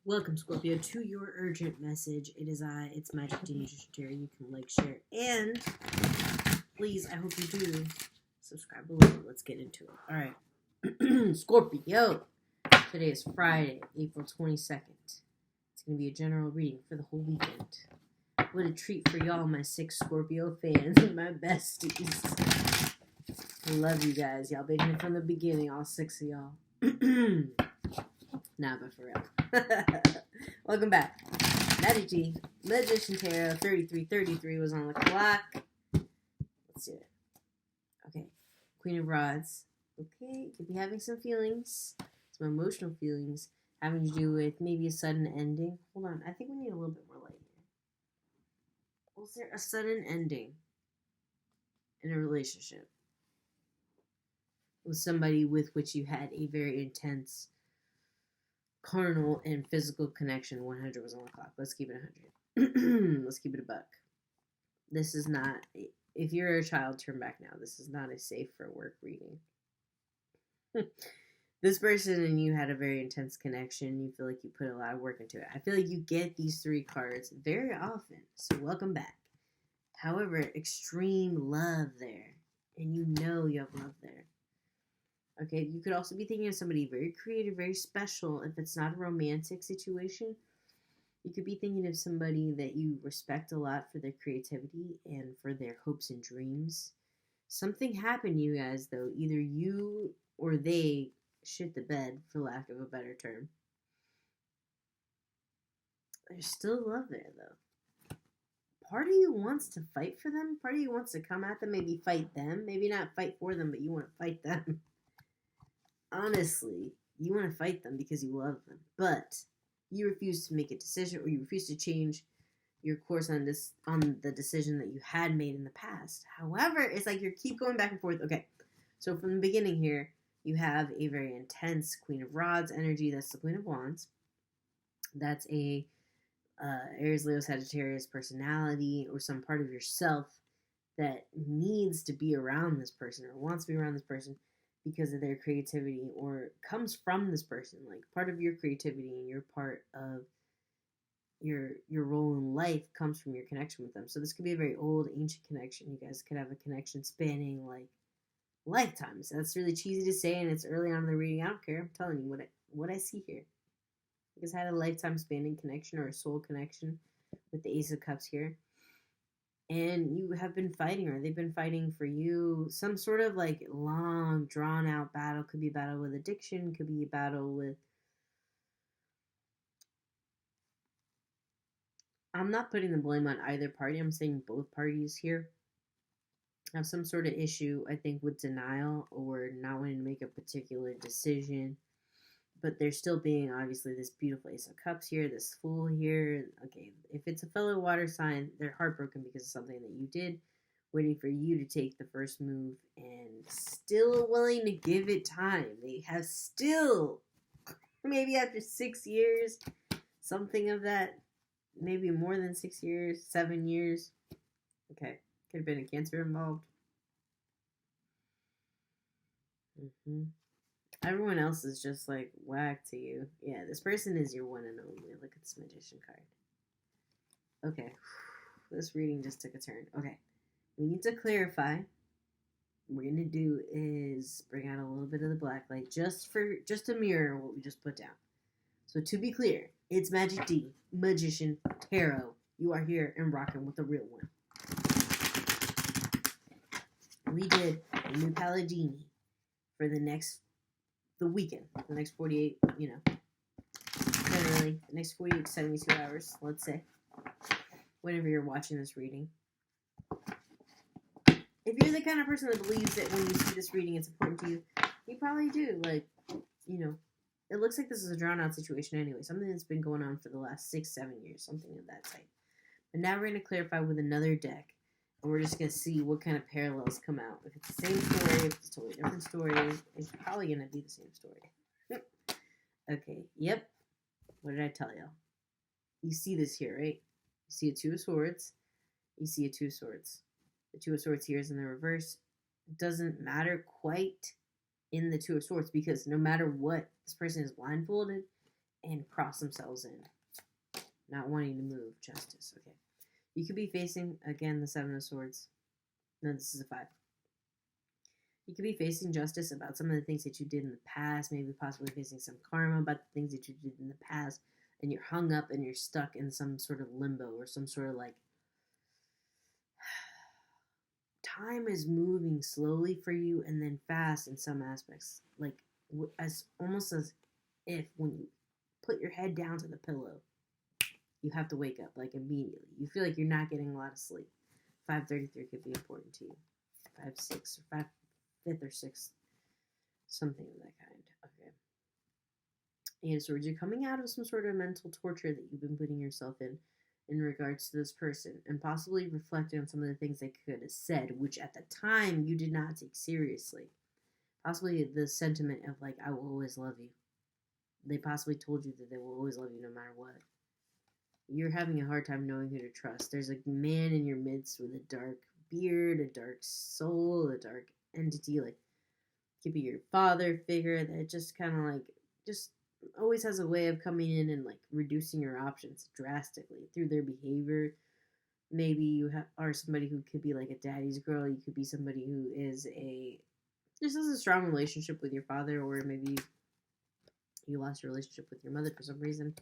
Welcome, Scorpio, to your urgent message. It's Magic D Magician Tarot. You can like, share, and please, I hope you do subscribe below. Let's get into it. All right. Scorpio. Today is Friday, April 22nd. It's going to be a general reading for the whole weekend. What a treat for y'all, my 6 Scorpio fans and my besties. I love you guys. Y'all been here from the beginning, all 6 of y'all. Nah, but for real. Welcome back. Magic D, Magician Tarot, 3333 was on the clock. Let's do it. Okay. Queen of Rods. Okay, you could be having some feelings, some emotional feelings, having to do with maybe a sudden ending. Hold on, I think we need a little bit more light here. Was there a sudden ending in a relationship with somebody with which you had a very intense carnal and physical connection? 100 was on the clock. Let's keep it 100. Let's keep it a buck. This is not, if you're a child, turn back now. This is not a safe for work reading. This person and you had a very intense connection. You feel like you put a lot of work into it. I feel like you get these 3 cards very often. So welcome back. However, extreme love there. And you know you have love there. Okay, you could also be thinking of somebody very creative, very special. If it's not a romantic situation, you could be thinking of somebody that you respect a lot for their creativity and for their hopes and dreams. Something happened, you guys, though. Either you or they shit the bed, for lack of a better term. There's still love there, though. Part of you wants to fight for them. Part of you wants to come at them, maybe fight them. Maybe not fight for them, but you want to fight them. Honestly, you want to fight them because you love them, but you refuse to make a decision, or you refuse to change your course on the decision that you had made in the past. However, it's like you keep going back and forth. Okay, so from the beginning here, you have a very intense Queen of Rods energy. That's the Queen of Wands. That's a Aries, Leo, Sagittarius personality, or some part of yourself that needs to be around this person or wants to be around this person because of their creativity, or comes from this person. Like, part of your creativity and your part of your role in life comes from your connection with them. So this could be a very old, ancient connection. You guys could have a connection spanning like lifetimes. That's really cheesy to say, and it's early on in the reading. I don't care. I'm telling you what I see here. You guys had a lifetime spanning connection or a soul connection with the Ace of Cups here. And you have been fighting, or they've been fighting for you. Some sort of like long, drawn out battle. Could be a battle with addiction. Could be a battle with... I'm not putting the blame on either party. I'm saying both parties here have some sort of issue, I think, with denial or not wanting to make a particular decision. But they're still being, obviously, this beautiful Ace of Cups here, this Fool here. Okay, if it's a fellow water sign, they're heartbroken because of something that you did, waiting for you to take the first move, and still willing to give it time. They have still, maybe after 6 years, something of that, maybe more than 6 years, 7 years. Okay, could have been a Cancer involved. Everyone else is just like whack to you. Yeah, this person is your one and only. Look at this Magician card. Okay, this reading just took a turn. Okay, we need to clarify. What we're going to do is bring out a little bit of the black light just to mirror what we just put down. So to be clear, it's Magic D, Magician Tarot. You are here and rocking with the real one. We did a new Palladini for the weekend, the next 48, generally, the next 48 to 72 hours, let's say, whenever you're watching this reading. If you're the kind of person that believes that when you see this reading, it's important to you, you probably do. Like, it looks like this is a drawn-out situation anyway, something that's been going on for the last 6-7 years, something of that type. But now we're going to clarify with another deck, and we're just going to see what kind of parallels come out. If it's the same story, if it's a totally different story, it's probably going to be the same story. Okay, yep. What did I tell y'all? You see this here, right? You see a 2 of Swords. You see a 2 of Swords. The 2 of Swords here is in the reverse. It doesn't matter quite in the 2 of Swords, because no matter what, this person is blindfolded and cross themselves in, not wanting to move. Justice. Okay. You could be facing, again, the Seven of Swords. No, this is a 5. You could be facing justice about some of the things that you did in the past, maybe possibly facing some karma about the things that you did in the past, and you're hung up and you're stuck in some sort of limbo or some sort of like time is moving slowly for you and then fast in some aspects, like as almost as if when you put your head down to the pillow, you have to wake up like immediately. You feel like you're not getting a lot of sleep. 5:33 could be important to you. 5/6 or 5/5 or 6, something of that kind. Okay. And so you're coming out of some sort of mental torture that you've been putting yourself in regards to this person, and possibly reflecting on some of the things they could have said, which at the time you did not take seriously. Possibly the sentiment of like, I will always love you. They possibly told you that they will always love you no matter what. You're having a hard time knowing who to trust. There's a man in your midst with a dark beard, a dark soul, a dark entity, like could be your father figure that just kind of like just always has a way of coming in and like reducing your options drastically through their behavior. Maybe you are somebody who could be like a daddy's girl. You could be somebody who is just has a strong relationship with your father, or maybe you lost your relationship with your mother for some reason.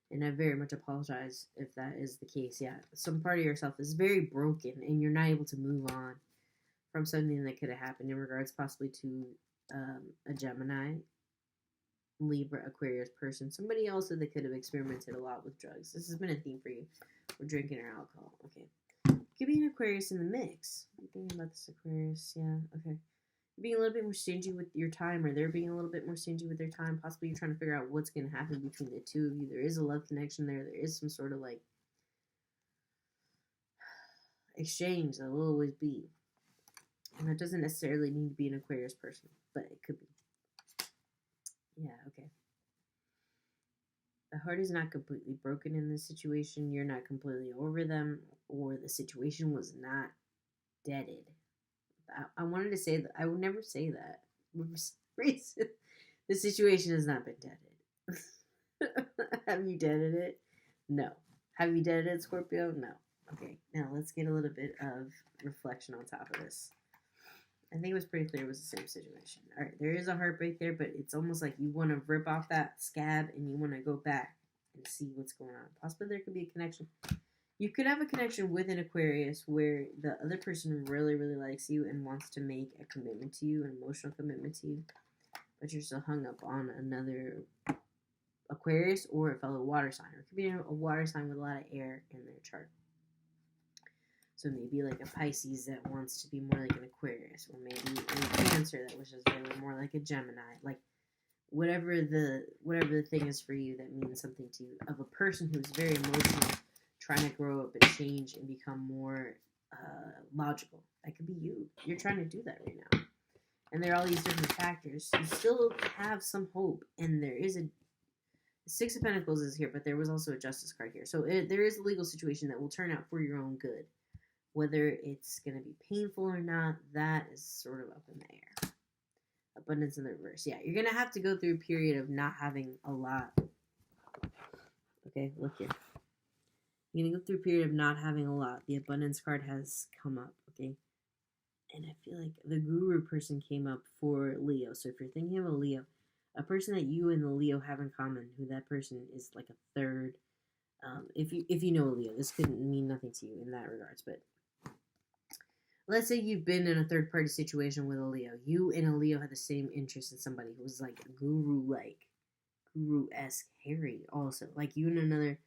And I very much apologize if that is the case. Yeah, some part of yourself is very broken and you're not able to move on from something that could have happened in regards possibly to a Gemini, Libra, Aquarius person. Somebody else that could have experimented a lot with drugs. This has been a theme for you. Or drinking or alcohol. Okay. Could be an Aquarius in the mix. I'm thinking about this Aquarius. Yeah, okay. Being a little bit more stingy with your time, or they're being a little bit more stingy with their time. Possibly you're trying to figure out what's going to happen between the two of you. There is a love connection there. There is some sort of like exchange that will always be. And that doesn't necessarily need to be an Aquarius person, but it could be. Yeah, okay. The heart is not completely broken in this situation. You're not completely over them, or the situation was not deaded. I wanted to say that. I would never say that. For some reason, the situation has not been deaded. Have you deaded it? No. Have you deaded it, Scorpio? No. Okay, now let's get a little bit of reflection on top of this. I think it was pretty clear it was the same situation. All right, there is a heartbreak there, but it's almost like you want to rip off that scab and you want to go back and see what's going on. Possibly there could be a connection. You could have a connection with an Aquarius where the other person really, really likes you and wants to make a commitment to you, an emotional commitment to you, but you're still hung up on another Aquarius or a fellow water sign. Or it could be a water sign with a lot of air in their chart. So maybe like a Pisces that wants to be more like an Aquarius, or maybe a Cancer that wishes they were more like a Gemini. Like whatever the thing is for you that means something to you, of a person who's very emotional, trying to grow up and change and become more logical. That could be you. You're trying to do that right now. And there are all these different factors. You still have some hope, and there is a Six of Pentacles is here, but there was also a Justice card here. So there is a legal situation that will turn out for your own good. Whether it's going to be painful or not, that is sort of up in the air. Abundance in the reverse. Yeah, you're going to have to go through a period of not having a lot. Okay, look here. You're going to go through a period of not having a lot. The abundance card has come up, okay? And I feel like the guru person came up for Leo. So if you're thinking of a Leo, a person that you and the Leo have in common, who that person is like a third. If you know a Leo, this could mean nothing to you in that regards, but let's say you've been in a third-party situation with a Leo. You and a Leo had the same interest in somebody who was like guru-esque, hairy also. Like you and another,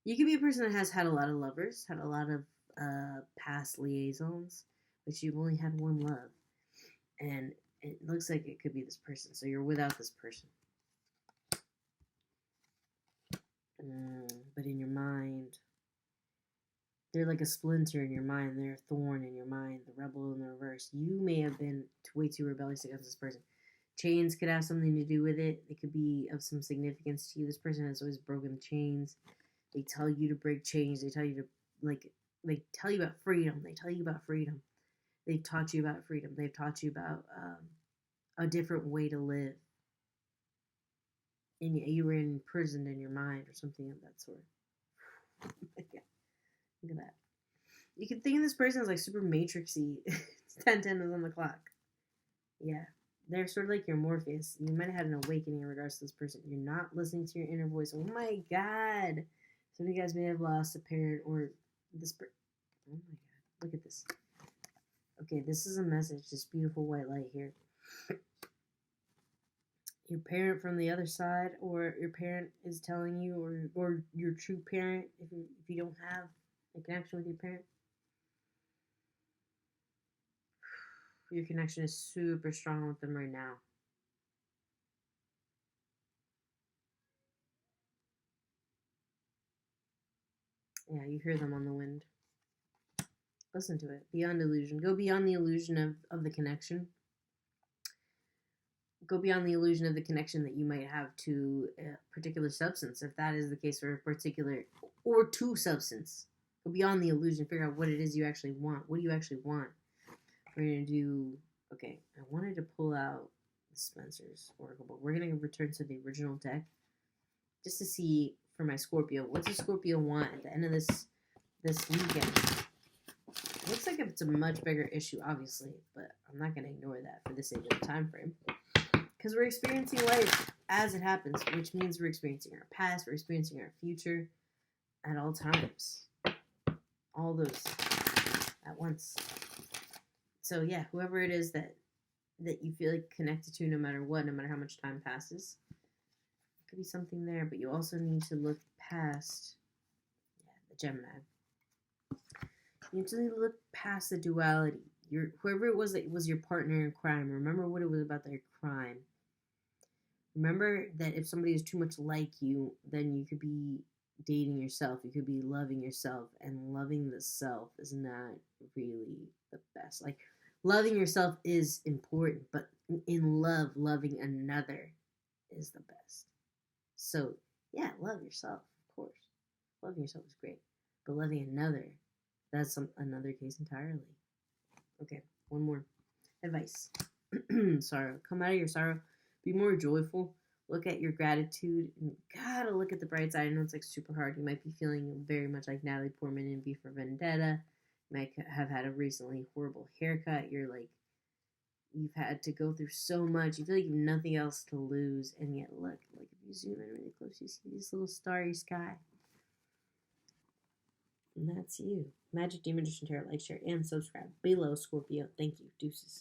you could be a person that has had a lot of lovers, had a lot of past liaisons, but you've only had one love. And it looks like it could be this person. So you're without this person. But in your mind, they're like a splinter in your mind. They're a thorn in your mind. The rebel in the reverse. You may have been way too rebellious against this person. Chains could have something to do with it. It could be of some significance to you. This person has always broken the chains. They tell you to break chains. They tell you to, they tell you about freedom. They tell you about freedom. They've taught you about freedom. They've taught you about a different way to live. And you were imprisoned in your mind or something of that sort. Oh my God. Look at that. You can think of this person as like super matrixy. It's 10:10 is on the clock. Yeah. They're sort of like your Morpheus. You might have had an awakening in regards to this person. You're not listening to your inner voice. Oh my God. Some of you guys may have lost a parent or this. Oh my God. Look at this. Okay, this is a message. This beautiful white light here. Your parent from the other side, or your parent is telling you, or your true parent, if you don't have a connection with your parent. Your connection is super strong with them right now. Yeah, you hear them on the wind. Listen to it. Beyond illusion. Go beyond the illusion of the connection. Go beyond the illusion of the connection that you might have to a particular substance, if that is the case, or a particular, or to substance. Go beyond the illusion. Figure out what it is you actually want. What do you actually want? We're going to do, okay, I wanted to pull out Spencer's Oracle book. We're going to return to the original deck just to see, for my Scorpio, what's a Scorpio want at the end of this weekend? It looks like it's a much bigger issue, obviously, but I'm not going to ignore that for the sake of the time frame. Because we're experiencing life as it happens, which means we're experiencing our past, we're experiencing our future at all times. All those at once. So yeah, whoever it is that you feel like connected to, no matter what, no matter how much time passes, it could be something there. But you also need to look past, the Gemini. You need to look past the duality. Whoever it was that was your partner in crime, remember what it was about their crime. Remember that if somebody is too much like you, then you could be dating yourself. You could be loving yourself, and loving the self is not really the best. Like, loving yourself is important, but in love, loving another is the best. So, yeah, love yourself, of course. Loving yourself is great. But loving another, that's another case entirely. Okay, one more. Advice. Sorrow. Come out of your sorrow. Be more joyful. Look at your gratitude. And gotta look at the bright side. I know it's like super hard. You might be feeling very much like Natalie Portman in V for Vendetta. You might have had a recently horrible haircut. You've had to go through so much. You feel like you have nothing else to lose. And yet, look, like if you zoom in really close, you see this little starry sky. And that's you. Magic Demon Magician Tarot, like, share, and subscribe below, Scorpio. Thank you. Deuces.